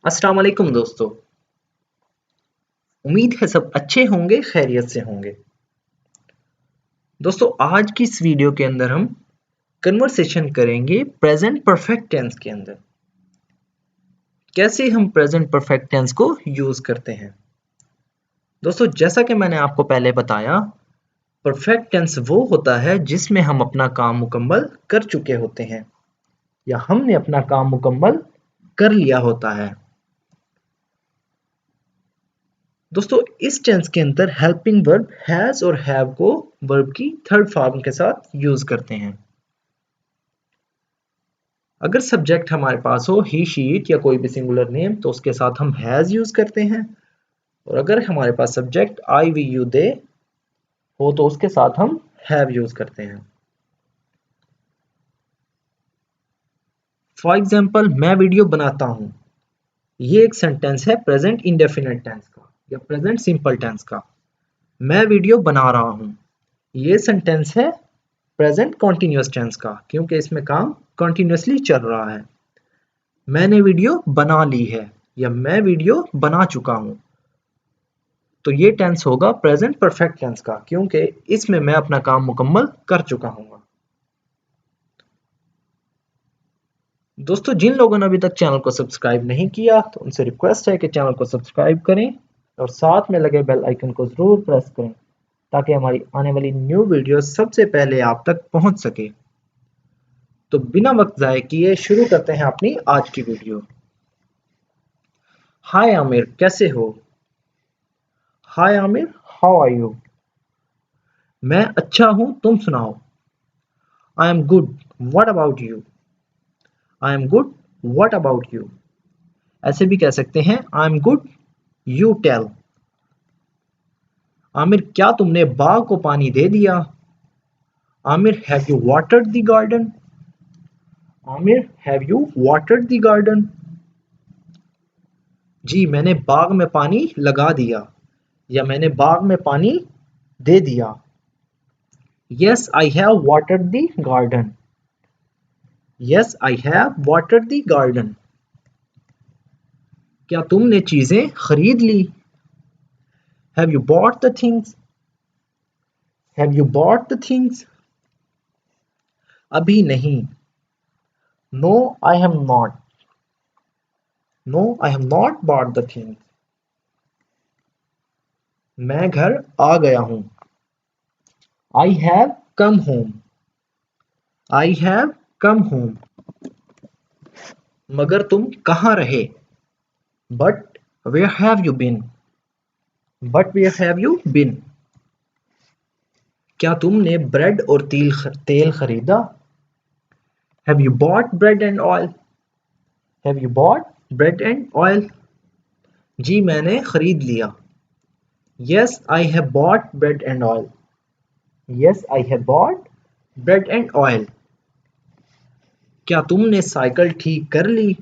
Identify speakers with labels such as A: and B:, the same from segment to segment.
A: अस्सलाम वालेकुम दोस्तों। उम्मीद है सब अच्छे होंगे, खैरियत से होंगे। दोस्तों आज की इस वीडियो के अंदर हम कन्वर्सेशन करेंगे प्रेजेंट परफेक्ट टेंस के अंदर। कैसे हम प्रेजेंट परफेक्ट टेंस को यूज करते हैं। दोस्तों जैसा कि मैंने आपको पहले बताया, परफेक्ट टेंस वो होता है जिसमें हम अपना काम मुकम्मल कर चुके होते हैं या हमने अपना काम मुकम्मल कर लिया होता है। दोस्तों इस टेंस के अंदर हेल्पिंग वर्ब हैज और हैव को वर्ब की थर्ड फॉर्म के साथ यूज करते हैं। अगर सब्जेक्ट हमारे पास हो ही शी इट या कोई भी सिंगुलर नेम तो उसके साथ हम हैज यूज करते हैं, और अगर हमारे पास subject I we you they हो तो उसके साथ हम हैव यूज करते हैं। फॉर एग्जाम्पल, मैं वीडियो बनाता हूं, ये एक सेंटेंस है प्रेजेंट इंडेफिनिट टेंस का या प्रेजेंट सिंपल टेंस का। मैं वीडियो बना रहा हूं, ये सेंटेंस है प्रेजेंट कॉन्टिन्यूअस टेंस का, क्योंकि इसमें काम कॉन्टिन्यूअसली चल रहा है। मैंने वीडियो बना ली है या मैं वीडियो बना चुका हूं, तो ये टेंस होगा प्रेजेंट परफेक्ट टेंस का, क्योंकि इसमें मैं अपना काम मुकम्मल कर चुका हूं। दोस्तों जिन लोगों ने अभी तक चैनल को सब्सक्राइब नहीं किया तो उनसे रिक्वेस्ट है कि चैनल को सब्सक्राइब करें और साथ में लगे बेल आइकन को जरूर प्रेस करें ताकि हमारी आने वाली न्यू वीडियो सबसे पहले आप तक पहुंच सके। तो बिना वक्त जाए किए शुरू करते हैं अपनी आज की वीडियो। हाय आमिर, कैसे हो? Hi Aamir, how are you? मैं अच्छा हूं, तुम सुनाओ। I am good, what about you? I am good, what about you? ऐसे भी कह सकते हैं I am good, you tell. Aamir, क्या तुमने बाग को पानी दे दिया? Aamir, have you watered the garden? Aamir, have you watered the garden? जी, मैंने बाग में पानी लगा दिया या मैंने बाग में पानी दे दिया। Yes I have watered the garden. Yes I have watered the garden. क्या तुमने चीजें खरीद ली? Have you bought the things? Have you bought the things? अभी नहीं। No I have not. No I have not bought the things. मैं घर आ गया हूं। I have come home. I have come home. मगर तुम कहाँ रहे? But where have you been? But where have you been? क्या तुमने ब्रेड और तेल खरीदा? Have you bought bread and oil? Have you bought bread and oil? जी, मैंने खरीद लिया। Yes I have bought bread and oil. Yes I have bought bread and oil. क्या तुमने साइकिल ठीक कर ली?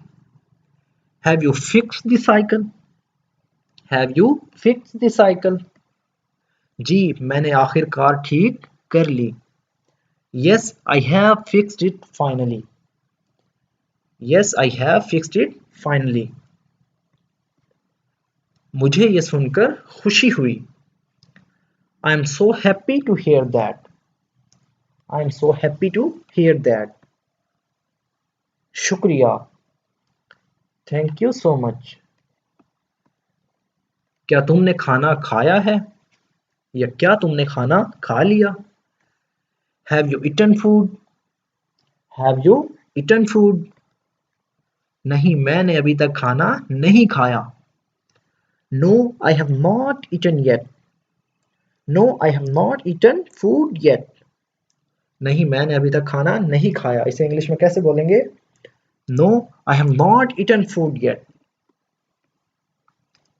A: Have you fixed the cycle? Have you fixed the cycle? जी, मैंने आखिरकार ठीक कर ली। Yes I have fixed it finally. Yes I have fixed it finally. मुझे ये सुनकर खुशी हुई। I am so happy to hear that. I am so happy to hear that. शुक्रिया। Thank you so much. क्या तुमने खाना खाया है या क्या तुमने खाना खा लिया? Have you eaten food? Have you eaten food? नहीं, मैंने अभी तक खाना नहीं खाया। No I have not eaten yet. No I have not eaten food yet. नहीं, मैंने अभी तक खाना नहीं खाया। इसे इंग्लिश में कैसे बोलेंगे? No I have not eaten food yet.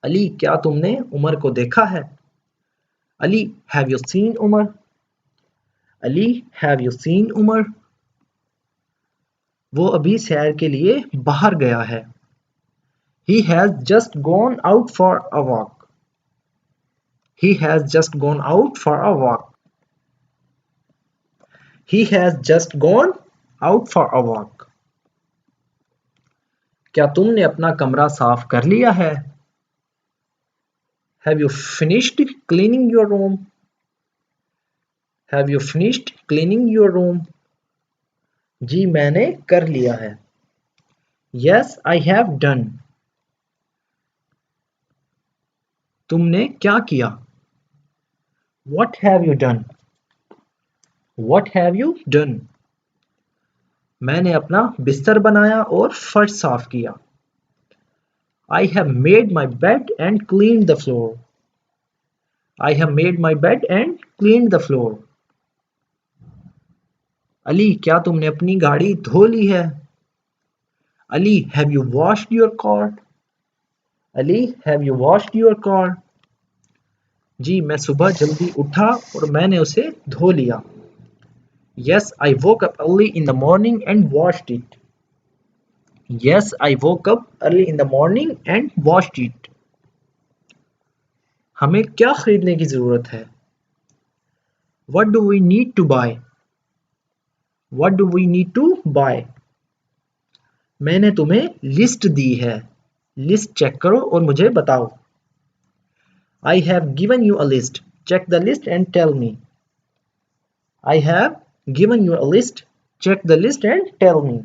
A: Ali, क्या तुमने उमर को देखा है? Ali, have you seen Umar? Ali, have you seen Umar? वो अभी सैर के लिए बाहर गया है। He has just gone out for a walk. He has just gone out for a walk. He has just gone out for a walk. क्या तुमने अपना कमरा साफ कर लिया है? Have you finished cleaning your room? Have you finished cleaning your room? जी मैंने कर लिया है। Yes, I have done. तुमने क्या किया? What have you done? What have you done? मैंने अपना बिस्तर बनाया और फर्श साफ किया। I have made my bed and cleaned the floor. I have made my bed and cleaned the floor. Ali क्या तुमने अपनी गाड़ी धो ली है? Ali have you washed your car? Ali have you washed your car? जी मैं सुबह जल्दी उठा और मैंने उसे धो लिया। Yes, I woke up early in the morning and washed it. Yes, I woke up early in the morning and washed it. हमें क्या खरीदने की जरूरत है? What do we need to buy? What do we need to buy? मैंने तुम्हें list दी है। List check करो और मुझे बताओ। I have given you a list. Check the list and tell me. I have given you a list. Check the list and tell me.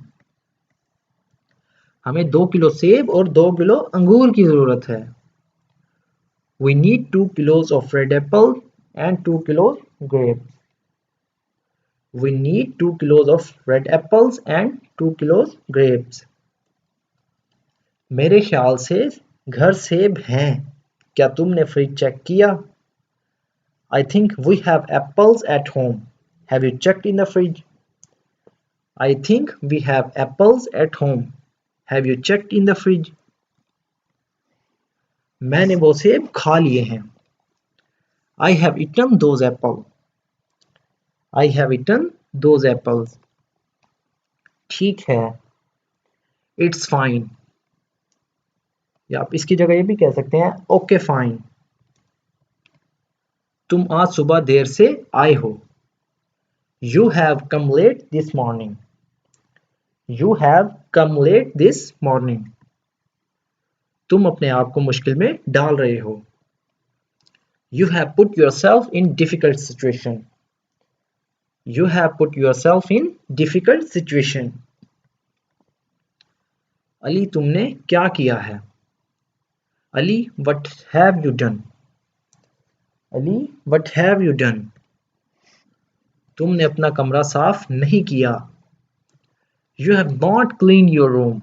A: हमें 2 kilo सेब और 2 किलो अंगूर की जरूरत है। We need 2 kilos of red apple and 2 kilos grapes. We need 2 kilos of red apples and 2 kilos grapes. मेरे ख्याल से घर सेब हैं। क्या तुमने फ्रिज चेक किया? I think we have apples at home. Have you checked in the fridge? I think we have apples at home. Have you checked in the fridge? मैंने वो सेब खा लिए हैं। I have eaten those apples. I have eaten those apples. ठीक है। It's fine. या आप इसकी जगह ये भी कह सकते हैं ओके फाइन। तुम आज सुबह देर से आए हो। You have come late this morning. You have come late this morning. तुम अपने आप को मुश्किल में डाल रहे हो। You have put yourself in difficult situation. You have put yourself in difficult situation. Ali तुमने क्या किया है? Ali what have you done? Ali what have you done? तुमने अपना कमरा साफ नहीं किया। You have not cleaned your room.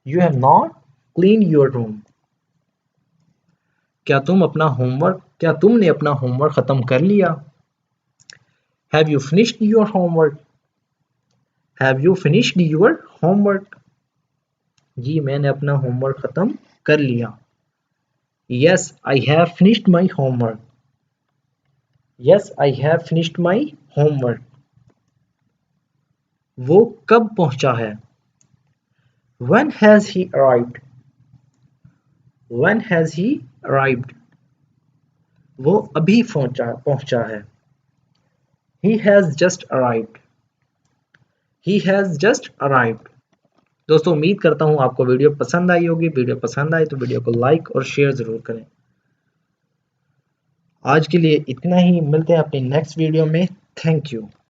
A: You have not cleaned your room. क्या तुमने अपना होमवर्क खत्म कर लिया? Have you finished your homework? Have you finished your homework? जी मैंने अपना होमवर्क खत्म कर लिया। Yes, I have finished my homework. Yes, I have finished my homework. वो कब पहुंचा है? When has he arrived? When has he arrived? वो अभी पहुंचा है। He has just arrived. He has just arrived. दोस्तों उम्मीद करता हूं आपको वीडियो पसंद आई होगी। वीडियो पसंद आए तो वीडियो को लाइक और शेयर जरूर करें। आज के लिए इतना ही, मिलते हैं अपनी नेक्स्ट वीडियो में। Thank you.